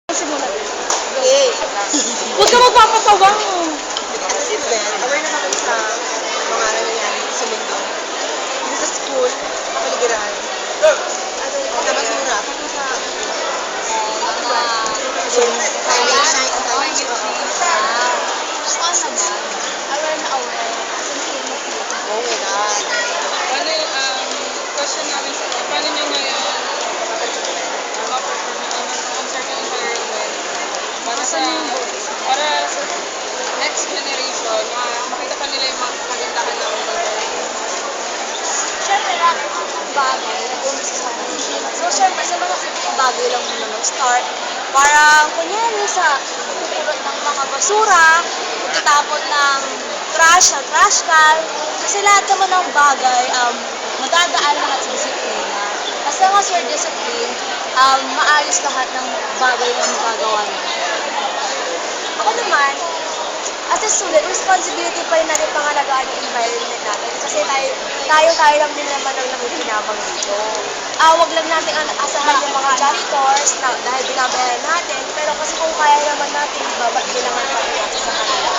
Simulan. Okay. Huwag ka magpapatawa. As in then, aware na kami sa mga nangyayari sa mundo. Hindi sa school, kapaligiran. Sa basura, pati sa climate change. Saan naman? Aware na aware. As in, feel na feel. Oh my God. Paano question namin sa paano nyo ngayon ma-perform ang concert environment para sa next generation, makita pa nila yung mga kagandahan namin environment. Siyempre, lahat ng bagay nag-umpisa sa foundation. So, siyempre, sa mga simpleng bagay lang muna mag-start. Parang, kunyari sa pupulot ng mga basura, pagkatapon ng trash sa trash can. Kasi lahat naman ng bagay, madadaan lahat sa disiplina. As long as you're disciplined, maayos lahat ng bagay na magagawa natin. Ako naman, as a student, responsibility pa rin natin pangalagaan yung environment natin kasi tayo lang din naman ang nakikinabang dito. Wag lang natin asahan yung mga janitors na dahil binabayaran natin, pero kasi kung kaya naman natin, di ba, ba't kailangan pa rin natin sa kanila?